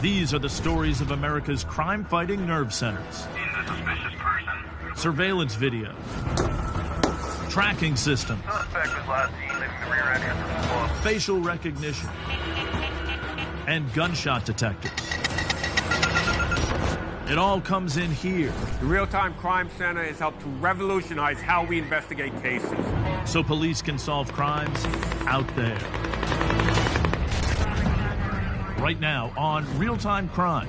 These are the stories of America's crime-fighting nerve centers. Surveillance video. Tracking systems. Facial recognition. And gunshot detectors. It all comes in here. The Real-Time Crime Center has helped to revolutionize how we investigate cases. So police can solve crimes out there. Right now on Real-Time Crime.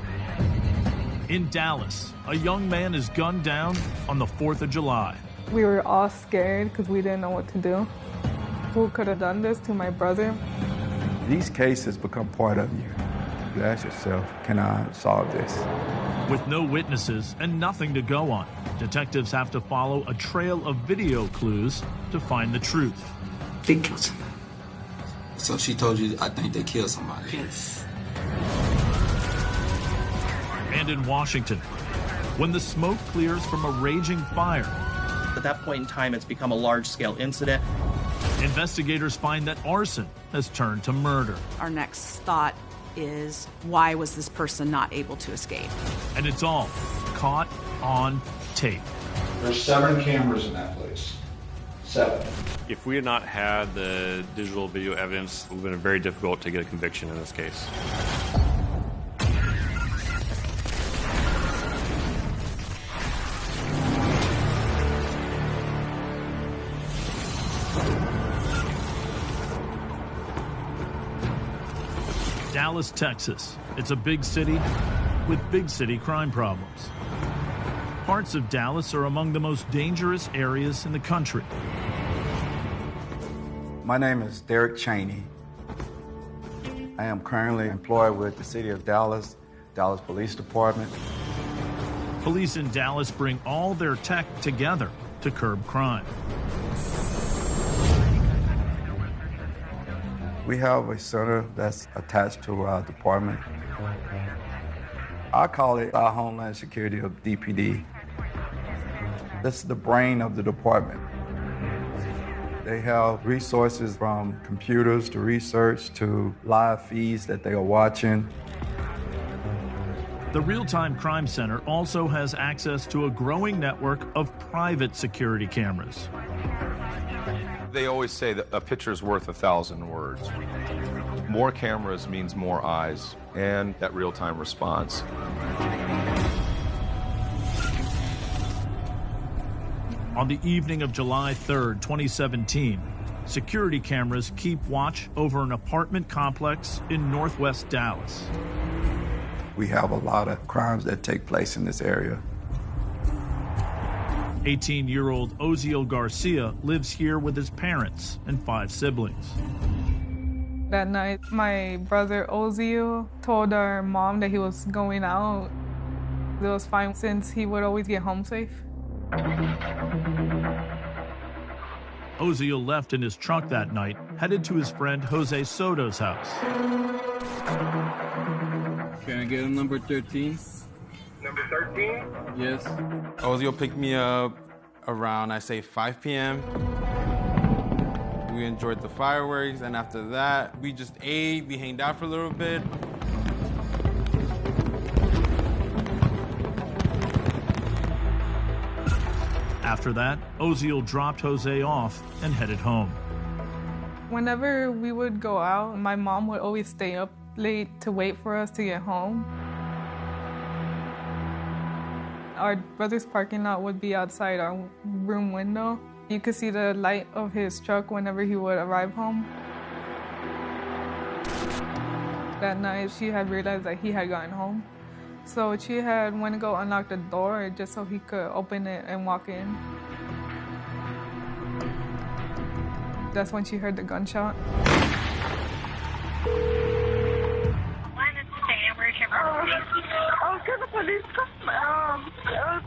In Dallas, a young man is gunned down on the 4th of July. We were all scared because we didn't know what to do. Who could have done this to my brother? These cases become part of you. You ask yourself, can I solve this? With no witnesses and nothing to go on, detectives have to follow a trail of video clues to find the truth. They killed somebody. So she told you, I think they killed somebody? Yes. And in Washington, when the smoke clears from a raging fire. At that point in time, it's become a large-scale incident. Investigators find that arson has turned to murder. Our next thought is, why was this person not able to escape? And it's all caught on tape. There's 7 cameras in that place. 7. If we had not had the digital video evidence, it would have been very difficult to get a conviction in this case. Dallas, Texas. It's a big city with big city crime problems. Parts of Dallas are among the most dangerous areas in the country. My name is Derek Cheney. I am currently employed with the City of Dallas, Dallas Police Department. Police in Dallas bring all their tech together to curb crime. We have a center that's attached to our department. I call it our Homeland Security of DPD. This is the brain of the department. They have resources from computers to research to live feeds that they are watching. The Real-Time Crime Center also has access to a growing network of private security cameras. They always say that a picture's worth 1,000 words. More cameras means more eyes and that real-time response. On the evening of July 3rd, 2017, security cameras keep watch over an apartment complex in northwest Dallas. We have a lot of crimes that take place in this area. 18-year-old Oziel Garcia lives here with his parents and 5 siblings. That night, my brother Oziel told our mom that he was going out. It was fine since he would always get home safe. Oziel left in his truck that night, headed to his friend Jose Soto's house. Can I get a number 13? Number 13? Yes. Oziel picked me up around, I say, 5 p.m. We enjoyed the fireworks, and after that, we just ate, we hanged out for a little bit. After that, Oziel dropped Jose off and headed home. Whenever we would go out, my mom would always stay up late to wait for us to get home. Our brother's parking lot would be outside our room window. You could see the light of his truck whenever he would arrive home. That night, she had realized that he had gotten home. So she had went to go unlock the door just so he could open it and walk in. That's when she heard the gunshot. Can the police come?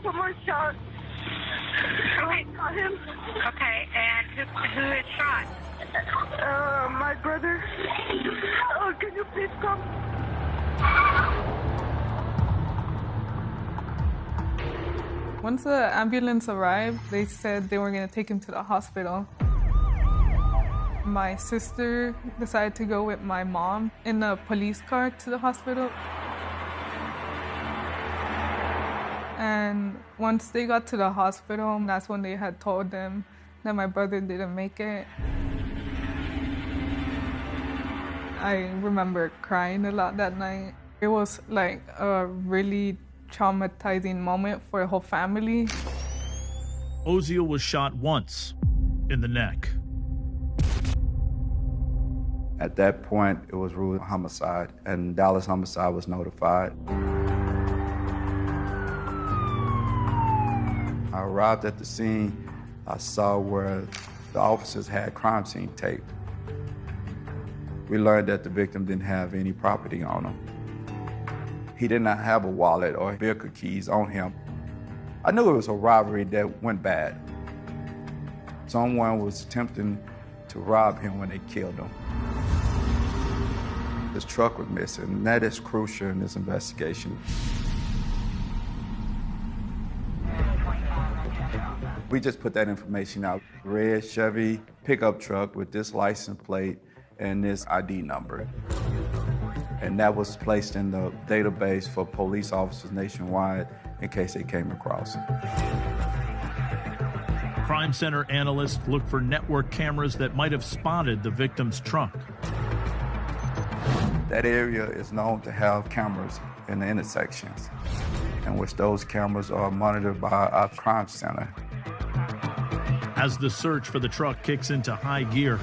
Someone shot. I saw him. Okay, and who is shot? My brother. Can you please come? Once the ambulance arrived, they said they were going to take him to the hospital. My sister decided to go with my mom in a police car to the hospital. And once they got to the hospital, that's when they had told them that my brother didn't make it. I remember crying a lot that night. It was like a really traumatizing moment for the whole family. Oziel was shot once in the neck. At that point, it was ruled homicide, and Dallas Homicide was notified. I arrived at the scene. I saw where the officers had crime scene tape. We learned that the victim didn't have any property on him. He did not have a wallet or vehicle keys on him. I knew it was a robbery that went bad. Someone was attempting to rob him when they killed him. His truck was missing, and that is crucial in this investigation. We just put that information out. Red Chevy pickup truck with this license plate and this ID number. And that was placed in the database for police officers nationwide in case they came across it. Crime Center analysts looked for network cameras that might have spotted the victim's truck. That area is known to have cameras in the intersections, in which those cameras are monitored by our Crime Center. As the search for the truck kicks into high gear,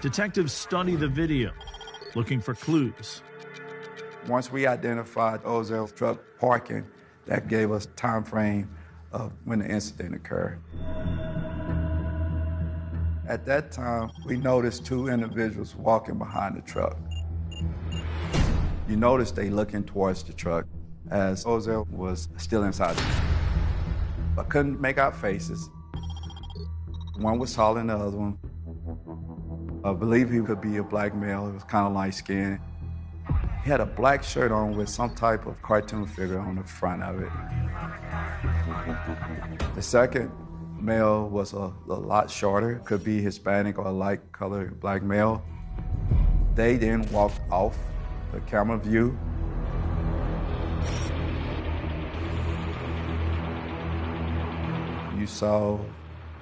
detectives study the video, looking for clues. Once we identified Oziel's truck parking, that gave us a time frame of when the incident occurred. At that time, we noticed two individuals walking behind the truck. You notice they looking towards the truck as Oziel was still inside. I couldn't make out faces. One was taller than the other one. I believe he could be a black male. He was kind of light-skinned. He had a black shirt on with some type of cartoon figure on the front of it. The second male was a lot shorter, could be Hispanic or a light-colored black male. They then walked off the camera view. You saw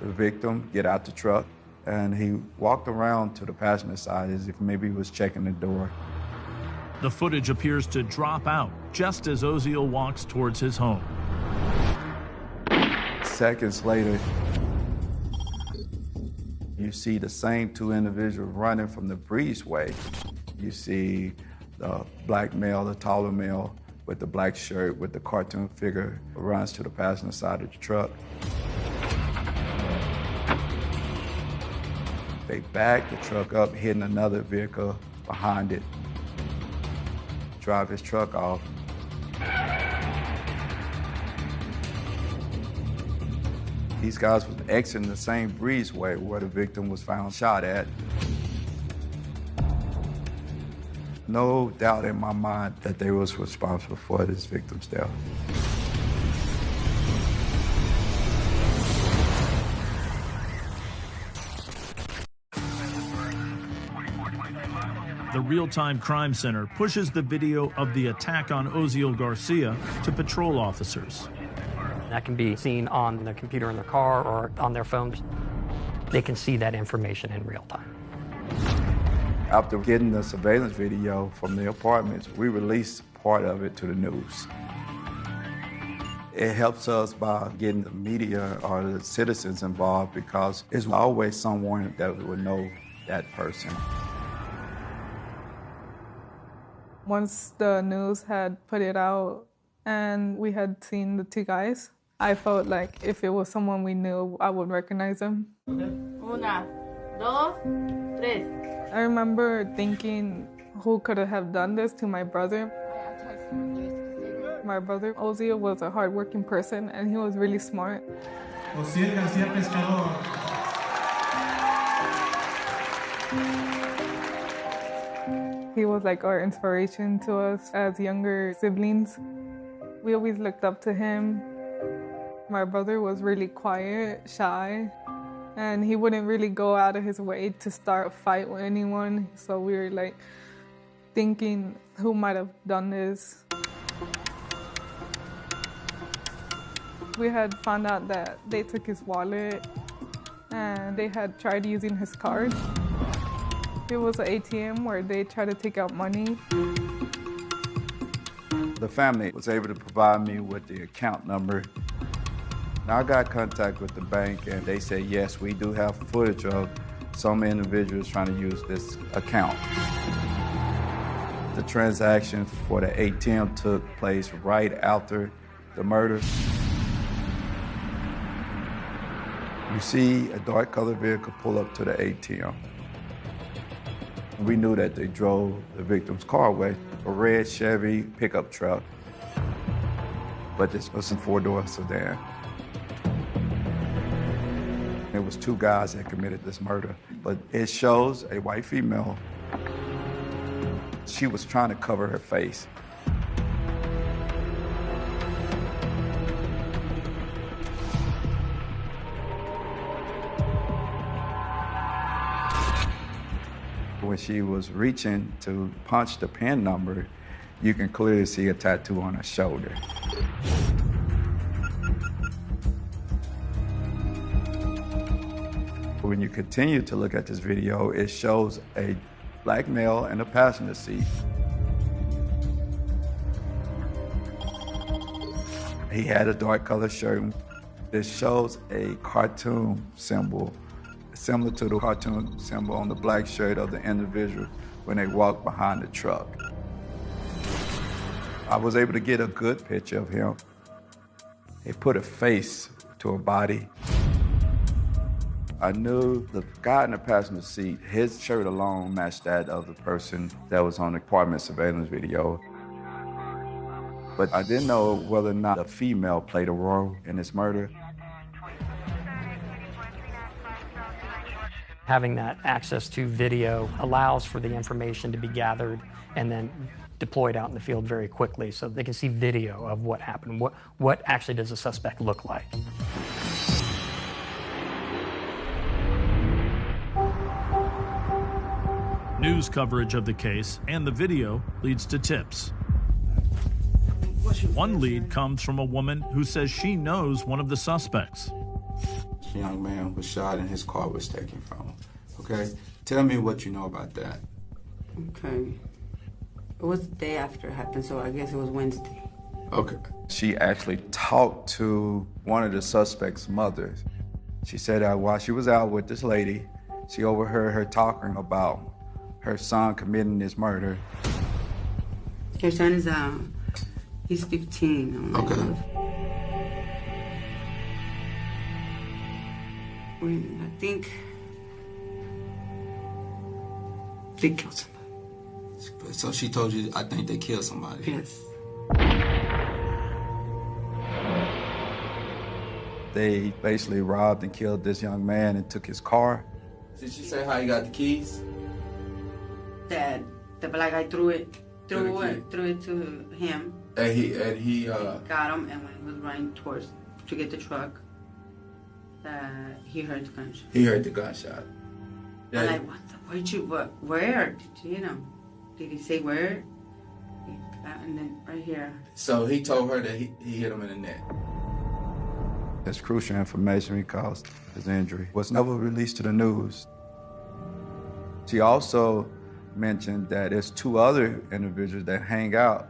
the victim get out the truck, and he walked around to the passenger side as if maybe he was checking the door. The footage appears to drop out just as Oziel walks towards his home. Seconds later, you see the same two individuals running from the breezeway. You see the black male, the taller male with the black shirt with the cartoon figure runs to the passenger side of the truck. They back the truck up, hitting another vehicle behind it, drive his truck off. These guys was exiting the same breezeway where the victim was found shot at. No doubt in my mind that they was responsible for this victim's death. The Real-Time Crime Center pushes the video of the attack on Oziel Garcia to patrol officers. That can be seen on the computer in their car or on their phones. They can see that information in real time. After getting the surveillance video from the apartments, we released part of it to the news. It helps us by getting the media or the citizens involved because there's always someone that would know that person. Once the news had put it out and we had seen the two guys, I felt like if it was someone we knew, I would recognize them. Una, dos, tres. I remember thinking, who could have done this to my brother? My brother, Oziel, was a hardworking person and he was really smart. Oziel Garcia Pescador. He was like our inspiration to us as younger siblings. We always looked up to him. My brother was really quiet, shy, and he wouldn't really go out of his way to start a fight with anyone. So we were like thinking, who might have done this? We had found out that they took his wallet and they had tried using his card. It was an ATM where they tried to take out money. The family was able to provide me with the account number. Now I got contact with the bank and they said, yes, we do have footage of some individuals trying to use this account. The transaction for the ATM took place right after the murder. You see a dark colored vehicle pull up to the ATM. We knew that they drove the victim's car away, a red Chevy pickup truck, but this was a four-door sedan. It was two guys that committed this murder, but it shows a white female. She was trying to cover her face. When she was reaching to punch the PIN number, you can clearly see a tattoo on her shoulder. When you continue to look at this video, it shows a black male in the passenger seat. He had a dark colored shirt. It shows a cartoon symbol, similar to the cartoon symbol on the black shirt of the individual when they walked behind the truck. I was able to get a good picture of him. He put a face to a body. I knew the guy in the passenger seat, his shirt alone matched that of the person that was on the apartment surveillance video. But I didn't know whether or not a female played a role in this murder. Having that access to video allows for the information to be gathered and then deployed out in the field very quickly so they can see video of what happened. What actually does the suspect look like? News coverage of the case and the video leads to tips. One lead comes from a woman who says she knows one of the suspects. A young man was shot and his car was taken from him. Okay? Tell me what you know about that. Okay. It was the day after it happened, so I guess it was Wednesday. Okay. She actually talked to one of the suspect's mothers. She said that while she was out with this lady, she overheard her talking about her son committing this murder. Her son is, he's 15. Okay. When I think they killed somebody. So she told you, I think they killed somebody? Yes. They basically robbed and killed this young man and took his car. Did she say how he got the keys? That the black guy threw it to him. And he got him, and when he was running towards to get the truck, he heard the gunshot. He heard the gunshot. Yeah. I'm like, where? Did he say where? And then right here. So he told her that he hit him in the neck. That's crucial information because his injury was never released to the news. She also mentioned that there's two other individuals that hang out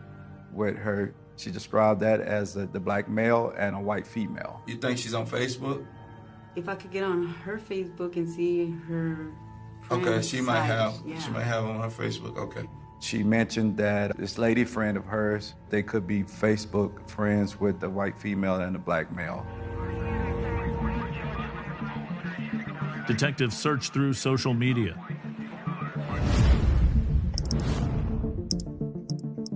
with her. She described that as the black male and a white female. You think she's on Facebook? If I could get on her Facebook and see her okay, she might have. Yeah. She might have on her Facebook. Okay. She mentioned that this lady friend of hers, they could be Facebook friends with the white female and the black male. Detectives searched through social media.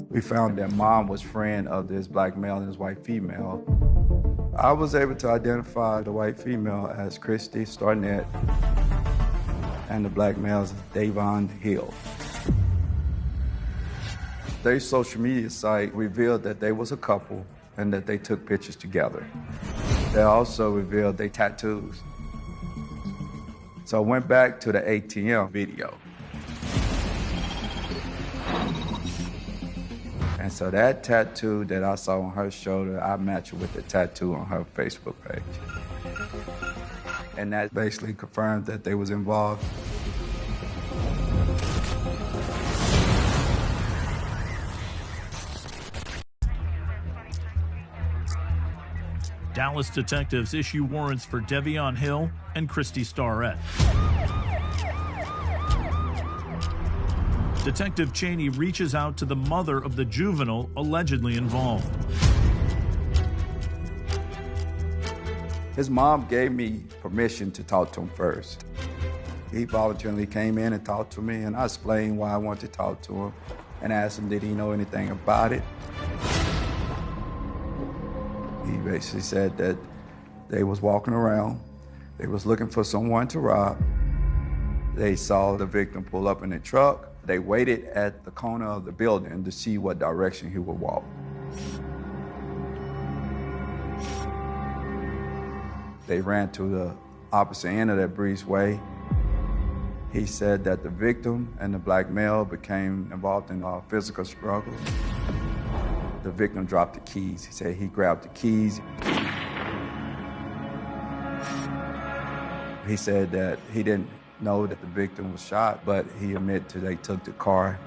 We found that mom was friend of this black male and his white female. I was able to identify the white female as Christy Starnett and the black male as Davon Hill. Their social media site revealed that they was a couple and that they took pictures together. They also revealed their tattoos. So I went back to the ATM video. And And so that tattoo that I saw on her shoulder, I matched it with the tattoo on her Facebook page. And that basically confirmed that they was involved. Dallas detectives issue warrants for Devion Hill and Christy Starrett. Detective Cheney reaches out to the mother of the juvenile allegedly involved. His mom gave me permission to talk to him first. He voluntarily came in and talked to me, and I explained why I wanted to talk to him and asked him, did he know anything about it? He basically said that they was walking around, they was looking for someone to rob. They saw the victim pull up in a truck. They waited at the corner of the building to see what direction he would walk. They ran to the opposite end of that breezeway. He said that the victim and the black male became involved in a physical struggle. The victim dropped the keys. He said he grabbed the keys. He said that he didn't know that the victim was shot, but he admitted they took the car.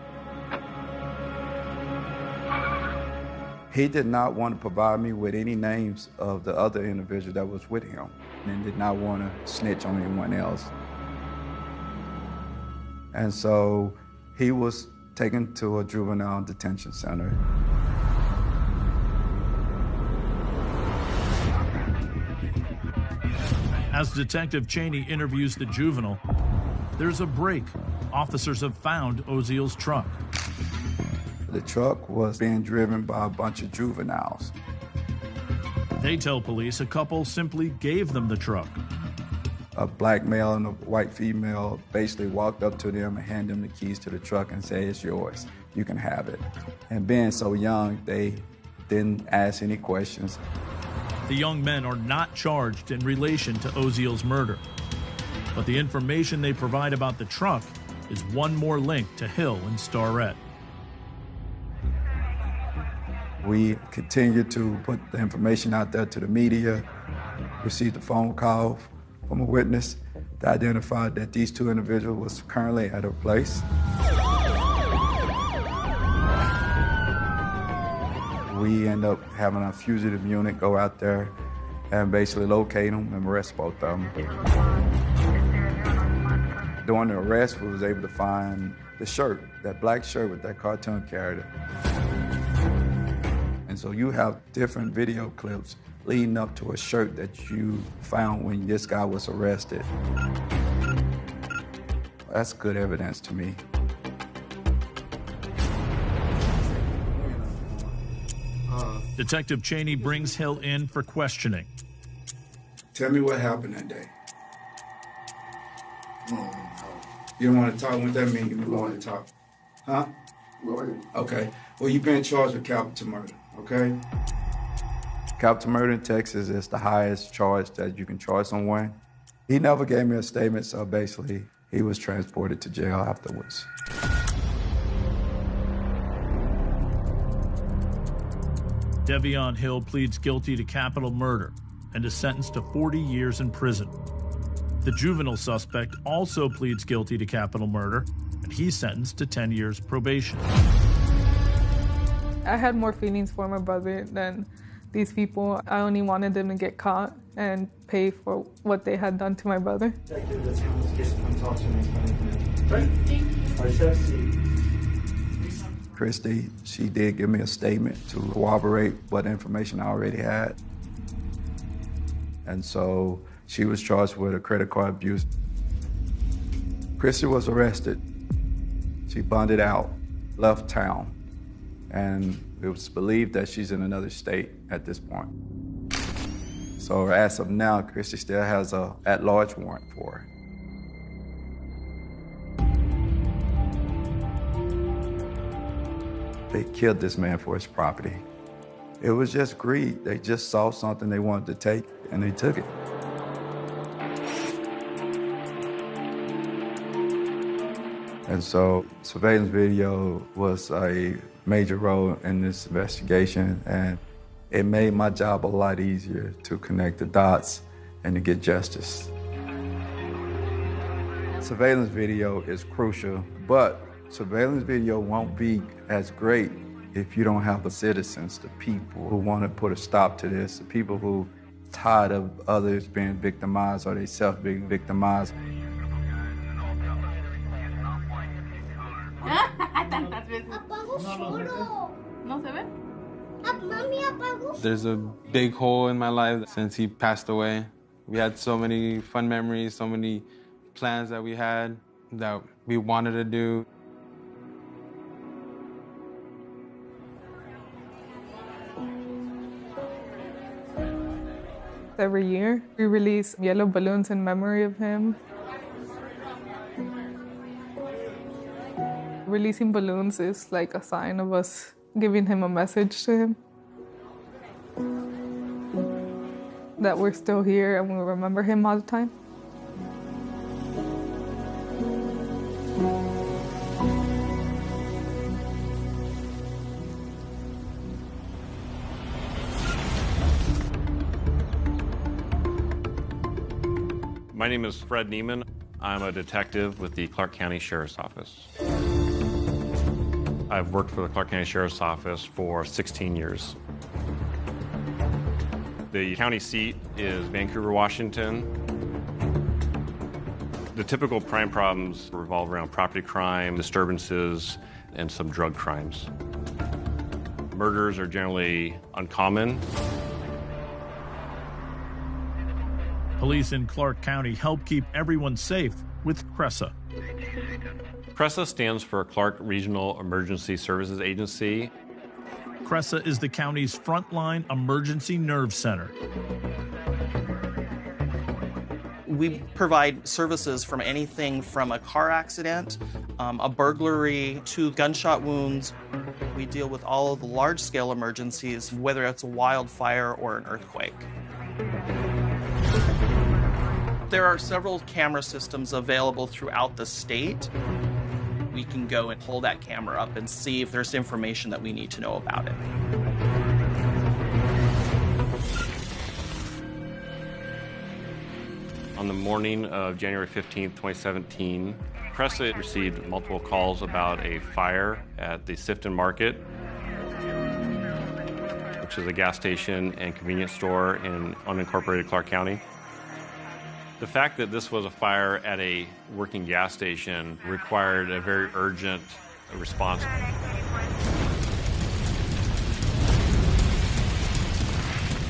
He did not want to provide me with any names of the other individual that was with him and did not want to snitch on anyone else. And so he was taken to a juvenile detention center. As Detective Cheney interviews the juvenile, there's a break. Officers have found Oziel's truck. The truck was being driven by a bunch of juveniles. They tell police a couple simply gave them the truck. A black male and a white female basically walked up to them and handed them the keys to the truck and said, it's yours, you can have it. And being so young, they didn't ask any questions. The young men are not charged in relation to Oziel's murder. But the information they provide about the truck is one more link to Hill and Starrett. We continue to put the information out there to the media, received a phone call from a witness that identified that these two individuals was currently at her place. We end up having a fugitive unit go out there and basically locate them and arrest both of them. During the arrest, we was able to find the shirt, that black shirt with that cartoon character. And so you have different video clips leading up to a shirt that you found when this guy was arrested. That's good evidence to me. Detective Cheney brings Hill in for questioning. Tell me what happened that day. You don't want to talk? What that mean? You don't want to talk? Huh? Okay. Well, you've been charged with capital murder, okay? Capital murder in Texas is the highest charge that you can charge someone. He never gave me a statement, so basically he was transported to jail afterwards. Devion Hill pleads guilty to capital murder and is sentenced to 40 years in prison. The juvenile suspect also pleads guilty to capital murder, and he's sentenced to 10 years probation. I had more feelings for my brother than these people. I only wanted them to get caught and pay for what they had done to my brother. Christy, she did give me a statement to corroborate what information I already had. And so she was charged with a credit card abuse. Christy was arrested. She bonded out, left town, and it was believed that she's in another state at this point. So as of now, Christy still has a at-large warrant for her. They killed this man for his property. It was just greed. They just saw something they wanted to take, and they took it. And so surveillance video was a major role in this investigation, and it made my job a lot easier to connect the dots and to get justice. Surveillance video is crucial, but surveillance video won't be as great if you don't have the citizens, the people who want to put a stop to this, the people who are tired of others being victimized or they self being victimized. There's a big hole in my life since he passed away. We had so many fun memories, so many plans that we had that we wanted to do. Every year, we release yellow balloons in memory of him. Releasing balloons is like a sign of us giving him a message to him. That we're still here and we remember him all the time. My name is Fred Neiman. I'm a detective with the Clark County Sheriff's Office. I've worked for the Clark County Sheriff's Office for 16 years. The county seat is Vancouver, Washington. The typical crime problems revolve around property crime, disturbances, and some drug crimes. Murders are generally uncommon. Police in Clark County help keep everyone safe with CRESA. CRESA stands for Clark Regional Emergency Services Agency. CRESA is the county's frontline emergency nerve center. We provide services from anything from a car accident, a burglary, to gunshot wounds. We deal with all of the large-scale emergencies, whether it's a wildfire or an earthquake. There are several camera systems available throughout the state. We can go and pull that camera up and see if there's information that we need to know about it. On the morning of January 15th, 2017, CRESA received multiple calls about a fire at the Sifton Market, which is a gas station and convenience store in unincorporated Clark County. The fact that this was a fire at a working gas station required a very urgent response.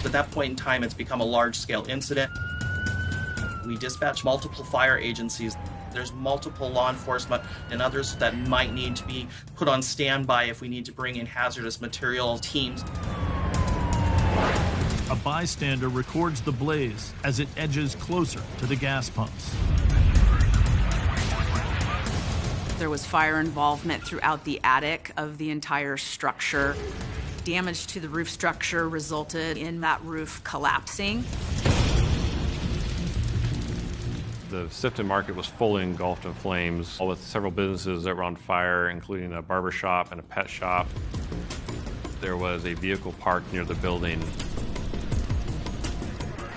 At that point in time, it's become a large-scale incident. We dispatch multiple fire agencies. There's multiple law enforcement and others that might need to be put on standby if we need to bring in hazardous material teams. A bystander records the blaze as it edges closer to the gas pumps. There was fire involvement throughout the attic of the entire structure. Damage to the roof structure resulted in that roof collapsing. The Sifton Market was fully engulfed in flames, with several businesses that were on fire, including a barber shop and a pet shop. There was a vehicle parked near the building.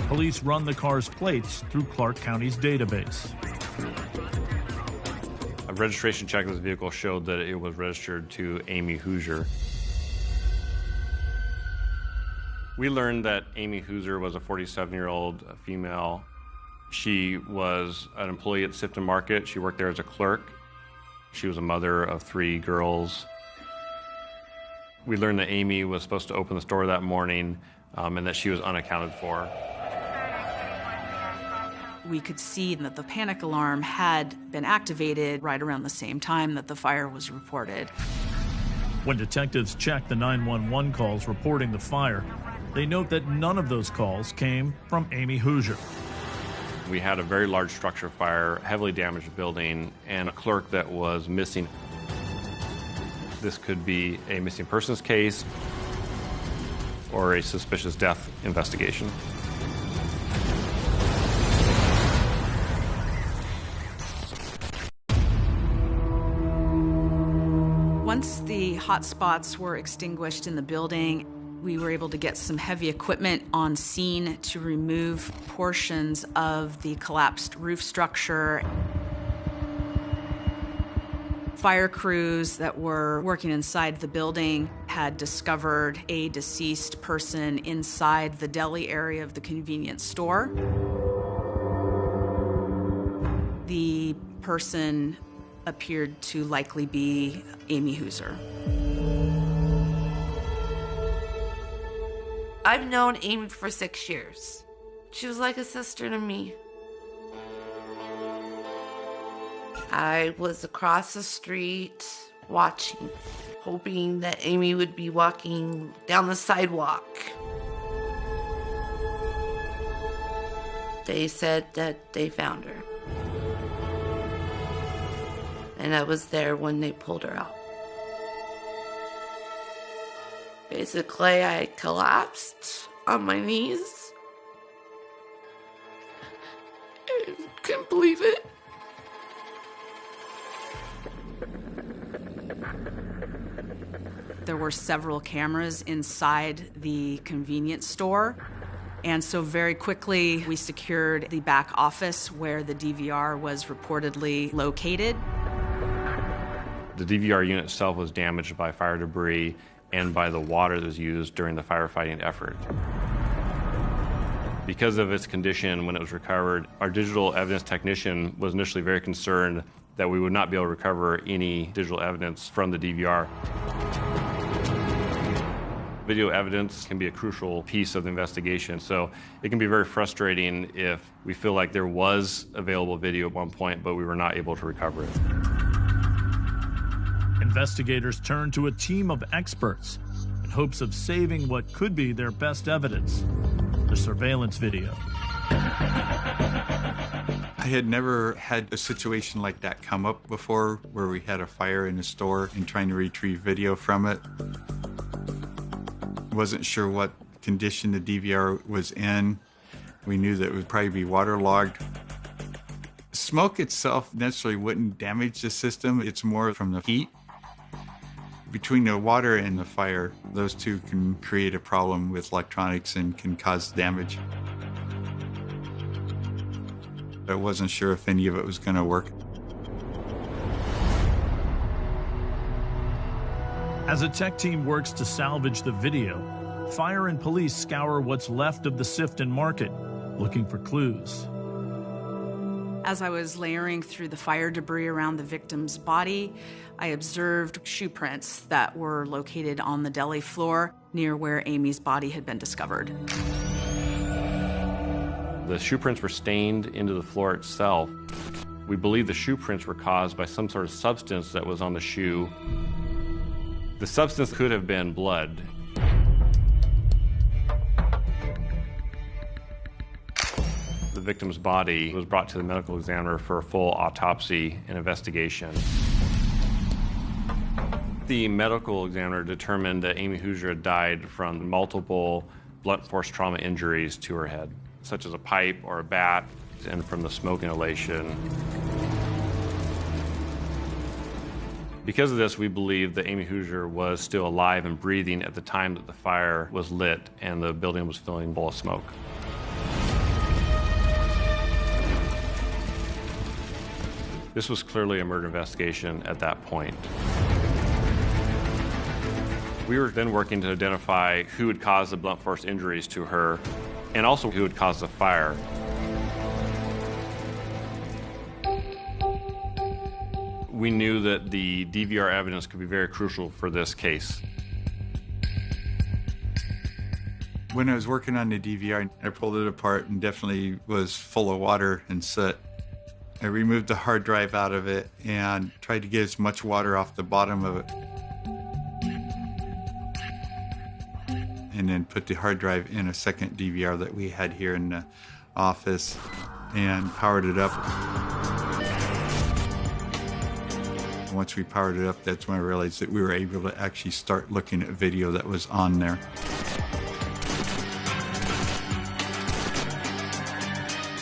Police run the car's plates through Clark County's database. A registration check of this vehicle showed that it was registered to Amy Hoosier. We learned that Amy Hoosier was a 47-year-old female. She was an employee at Sifton Market. She worked there as a clerk. She was a mother of 3 girls. We learned that Amy was supposed to open the store that morning and that she was unaccounted for. We could see that the panic alarm had been activated right around the same time that the fire was reported. When detectives checked the 911 calls reporting the fire, they note that none of those calls came from Amy Hoosier. We had a very large structure fire, heavily damaged building, and a clerk that was missing. This could be a missing persons case or a suspicious death investigation. Once the hot spots were extinguished in the building, we were able to get some heavy equipment on scene to remove portions of the collapsed roof structure. Fire crews that were working inside the building had discovered a deceased person inside the deli area of the convenience store. The person appeared to likely be Amy Hooser. I've known Amy for 6 years. She was like a sister to me. I was across the street watching, hoping that Amy would be walking down the sidewalk. They said that they found her. And I was there when they pulled her out. Basically, I collapsed on my knees. I couldn't believe it. There were several cameras inside the convenience store. And so very quickly, we secured the back office where the DVR was reportedly located. The DVR unit itself was damaged by fire debris and by the water that was used during the firefighting effort. Because of its condition when it was recovered, our digital evidence technician was initially very concerned that we would not be able to recover any digital evidence from the DVR. Video evidence can be a crucial piece of the investigation, so it can be very frustrating if we feel like there was available video at one point, but we were not able to recover it. Investigators turned to a team of experts in hopes of saving what could be their best evidence, the surveillance video. I had never had a situation like that come up before, where we had a fire in a store and trying to retrieve video from it. Wasn't sure what condition the DVR was in. We knew that it would probably be waterlogged. Smoke itself necessarily wouldn't damage the system. It's more from the heat. Between the water and the fire, those two can create a problem with electronics and can cause damage. I wasn't sure if any of it was going to work. As a tech team works to salvage the video, fire and police scour what's left of the Sifton market, looking for clues. As I was layering through the fire debris around the victim's body, I observed shoe prints that were located on the deli floor near where Amy's body had been discovered. The shoe prints were stained into the floor itself. We believe the shoe prints were caused by some sort of substance that was on the shoe. The substance could have been blood. The victim's body was brought to the medical examiner for a full autopsy and investigation. The medical examiner determined that Amy Hooser had died from multiple blunt force trauma injuries to her head, such as a pipe or a bat, and from the smoke inhalation. Because of this, we believe that Amy Hooser was still alive and breathing at the time that the fire was lit and the building was filling full of smoke. This was clearly a murder investigation at that point. We were then working to identify who had caused the blunt force injuries to her and also who had caused the fire. We knew that the DVR evidence could be very crucial for this case. When I was working on the DVR, I pulled it apart and definitely was full of water and soot. I removed the hard drive out of it and tried to get as much water off the bottom of it. And then put the hard drive in a second DVR that we had here in the office and powered it up. Once we powered it up, that's when I realized that we were able to actually start looking at video that was on there.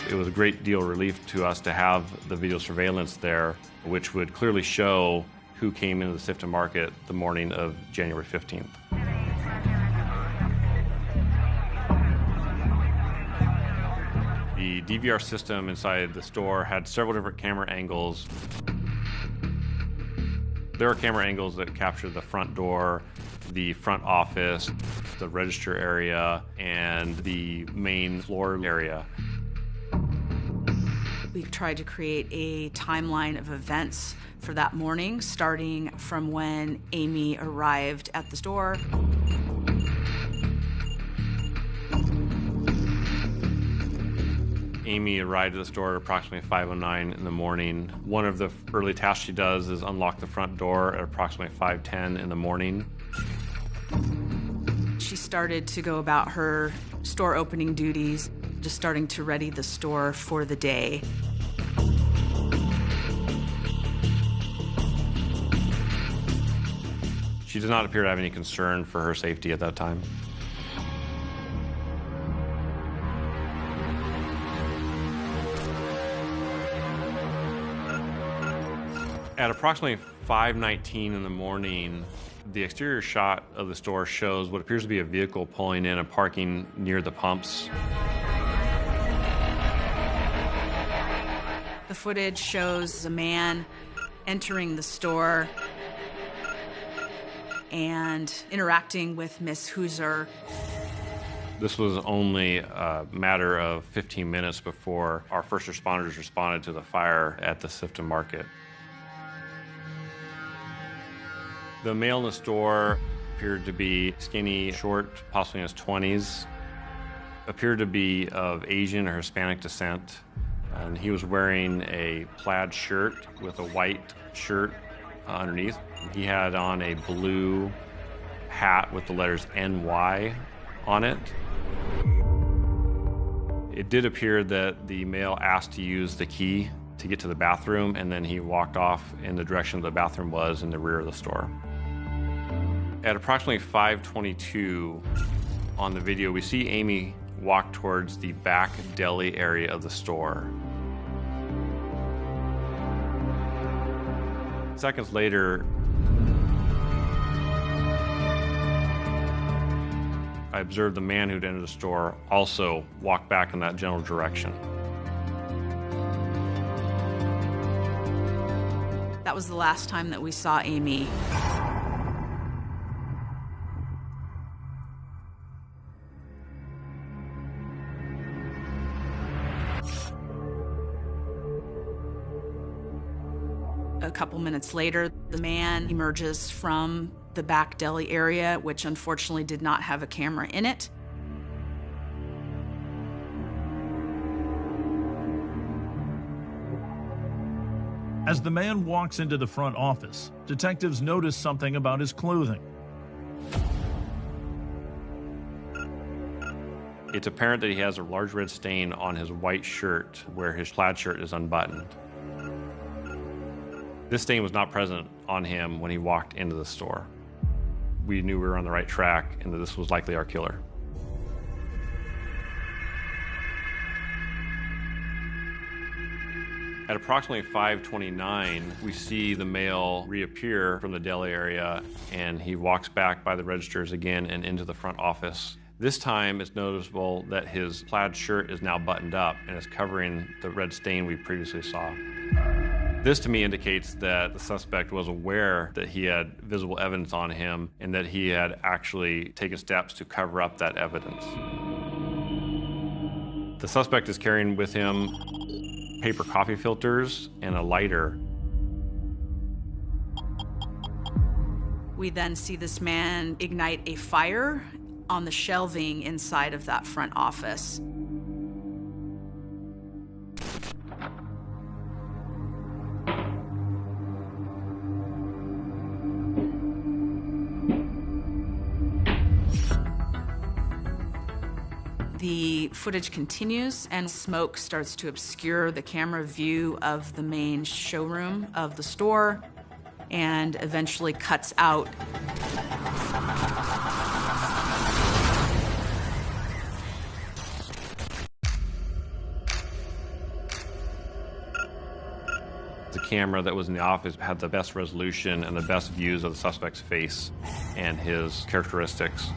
It was a great deal of relief to us to have the video surveillance there, which would clearly show who came into the Sifton Market the morning of January 15th. The DVR system inside the store had several different camera angles. There are camera angles that capture the front door, the front office, the register area, and the main floor area. We tried to create a timeline of events for that morning, starting from when Amy arrived at the store. Amy arrived at the store at approximately 5:09 in the morning. One of the early tasks she does is unlock the front door at approximately 5:10 in the morning. She started to go about her store opening duties, just starting to ready the store for the day. She did not appear to have any concern for her safety at that time. At approximately 5:19 in the morning, the exterior shot of the store shows what appears to be a vehicle pulling in and parking near the pumps. The footage shows a man entering the store and interacting with Miss Hooser. This was only a matter of 15 minutes before our first responders responded to the fire at the Sifton Market. The male in the store appeared to be skinny, short, possibly in his 20s, appeared to be of Asian or Hispanic descent, and he was wearing a plaid shirt with a white shirt underneath. He had on a blue hat with the letters NY on it. It did appear that the male asked to use the key to get to the bathroom, and then he walked off in the direction the bathroom was in the rear of the store. At approximately 5:22 on the video, we see Amy walk towards the back deli area of the store. Seconds later, I observed the man who'd entered the store also walk back in that general direction. That was the last time that we saw Amy. A couple minutes later, the man emerges from the back deli area, which unfortunately did not have a camera in it. As the man walks into the front office, detectives notice something about his clothing. It's apparent that he has a large red stain on his white shirt where his plaid shirt is unbuttoned. This stain was not present on him when he walked into the store. We knew we were on the right track and that this was likely our killer. At approximately 5:29, we see the male reappear from the deli area, and he walks back by the registers again and into the front office. This time, it's noticeable that his plaid shirt is now buttoned up and is covering the red stain we previously saw. This to me indicates that the suspect was aware that he had visible evidence on him and that he had actually taken steps to cover up that evidence. The suspect is carrying with him paper coffee filters and a lighter. We then see this man ignite a fire on the shelving inside of that front office. The footage continues and smoke starts to obscure the camera view of the main showroom of the store and eventually cuts out. The camera that was in the office had the best resolution and the best views of the suspect's face and his characteristics.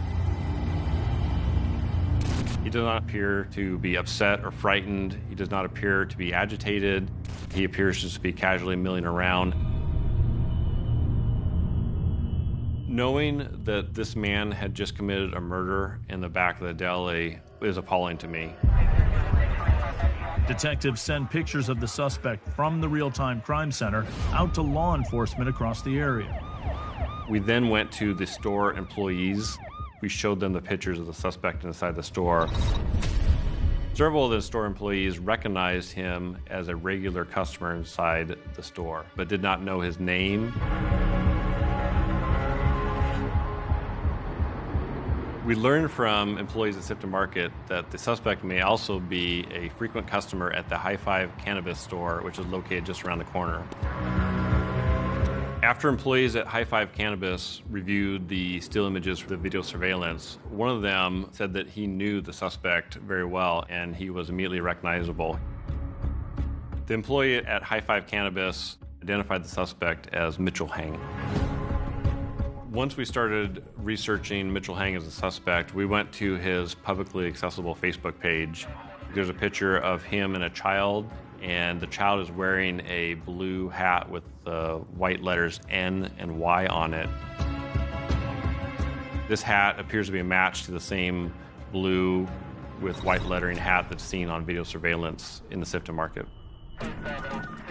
He does not appear to be upset or frightened. He does not appear to be agitated. He appears just to be casually milling around. Knowing that this man had just committed a murder in the back of the deli is appalling to me. Detectives send pictures of the suspect from the real-time crime center out to law enforcement across the area. We then went to the store employees. We showed them the pictures of the suspect inside the store. Several of the store employees recognized him as a regular customer inside the store, but did not know his name. We learned from employees at SIPTA Market that the suspect may also be a frequent customer at the High Five Cannabis store, which is located just around the corner. After employees at High Five Cannabis reviewed the still images for the video surveillance, one of them said that he knew the suspect very well and he was immediately recognizable. The employee at High Five Cannabis identified the suspect as Mitchell Heng. Once we started researching Mitchell Heng as a suspect, we went to his publicly accessible Facebook page. There's a picture of him and a child, and the child is wearing a blue hat with the white letters N and Y on it. This hat appears to be a match to the same blue with white lettering hat that's seen on video surveillance in the SIPTA Market.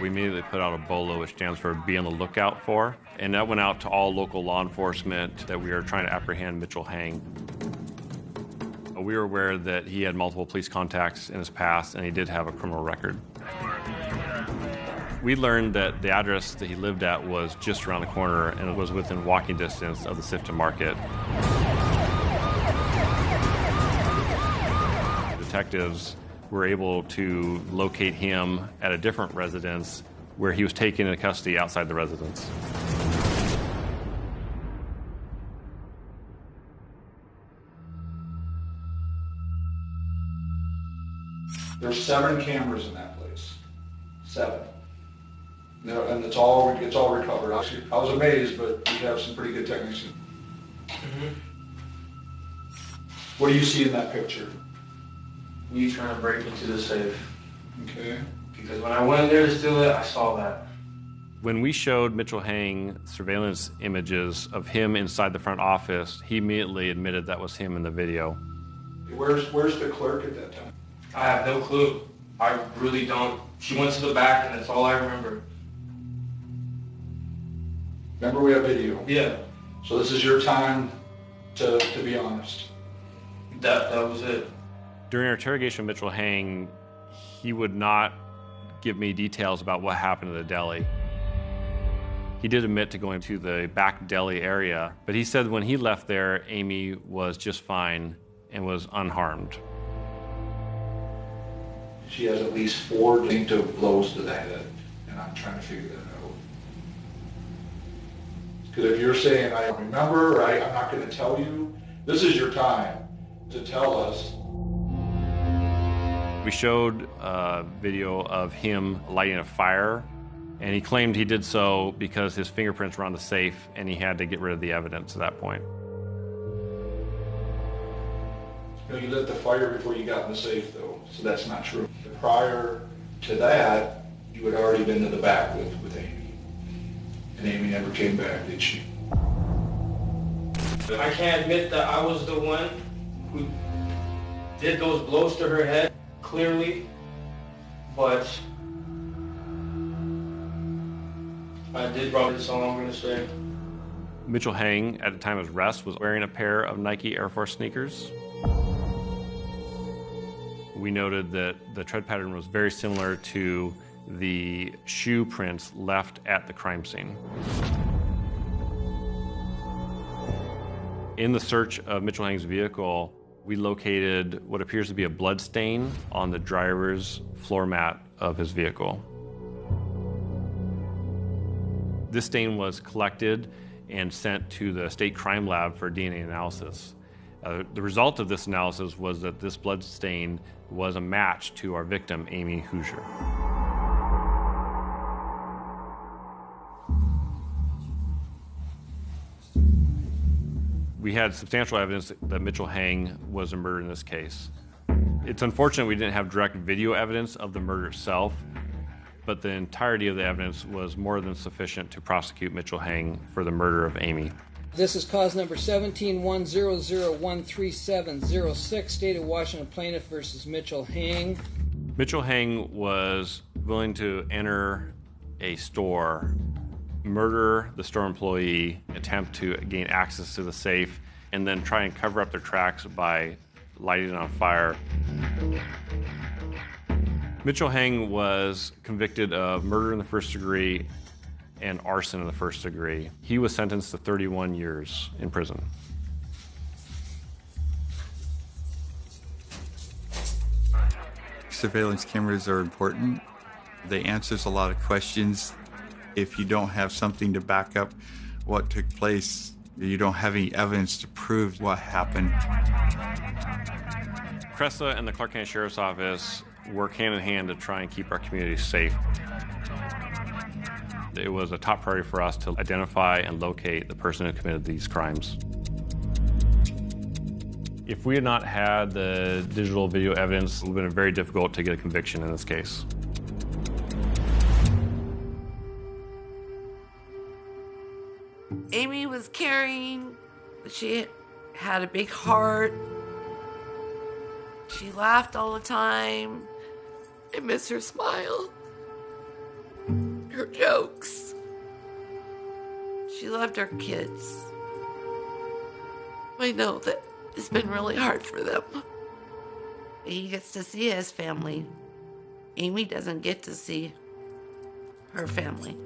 We immediately put out a BOLO, which stands for Be on the Lookout For, and that went out to all local law enforcement that we are trying to apprehend Mitchell Heng. We were aware that he had multiple police contacts in his past, and he did have a criminal record. We learned that the address that he lived at was just around the corner, and it was within walking distance of the SIPTA Market. Detectives were able to locate him at a different residence where he was taken into custody outside the residence. There's 7 cameras in that place. 7. And it's all recovered. I was amazed, but we have some pretty good technicians. What do you see in that picture? Me trying to break into the safe. Okay. Because when I went there to steal it, I saw that. When we showed Mitchell Heng surveillance images of him inside the front office, he immediately admitted that was him in the video. Where's the clerk at that time? I have no clue. I really don't. She went to the back, and that's all I remember. Remember, we have video. Yeah. So this is your time to be honest. That was it. During our interrogation of Mitchell Heng, he would not give me details about what happened in the deli. He did admit to going to the back deli area, but he said when he left there, Amy was just fine and was unharmed. She has at least 4 distinctive blows to the head, and I'm trying to figure that out. Because if you're saying, I don't remember, or I'm not going to tell you, this is your time to tell us. We showed a video of him lighting a fire, and he claimed he did so because his fingerprints were on the safe and he had to get rid of the evidence at that point. You lit the fire before you got in the safe, though, so that's not true. Prior to that, you had already been to the back with Amy. And Amy never came back, did she? I can't admit that I was the one who did those blows to her head, clearly, but I did wrong, that's all I'm going to say. Mitchell Heng, at the time of his arrest, was wearing a pair of Nike Air Force sneakers. We noted that the tread pattern was very similar to the shoe prints left at the crime scene. In the search of Mitchell Heng's vehicle, we located what appears to be a blood stain on the driver's floor mat of his vehicle. This stain was collected and sent to the state crime lab for DNA analysis. The result of this analysis was that this blood stain was a match to our victim, Amy Hoosier. We had substantial evidence that Mitchell Heng was a murderer in this case. It's unfortunate we didn't have direct video evidence of the murder itself, but the entirety of the evidence was more than sufficient to prosecute Mitchell Heng for the murder of Amy. This is cause number 17-100-13706, State of Washington plaintiff versus Mitchell Heng. Mitchell Heng was willing to enter a store, murder the store employee, attempt to gain access to the safe, and then try and cover up their tracks by lighting it on fire. Mitchell Heng was convicted of murder in the first degree and arson in the first degree. He was sentenced to 31 years in prison. Surveillance cameras are important. They answer a lot of questions. If you don't have something to back up what took place, you don't have any evidence to prove what happened. Cressa and the Clark County Sheriff's Office work hand in hand to try and keep our community safe. It was a top priority for us to identify and locate the person who committed these crimes. If we had not had the digital video evidence, it would have been very difficult to get a conviction in this case. Amy was caring. She had a big heart. She laughed all the time. I miss her smile, her jokes. She loved her kids. I know that it's been really hard for them. He gets to see his family. Amy doesn't get to see her family,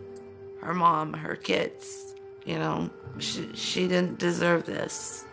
her mom, her kids. You know, she didn't deserve this.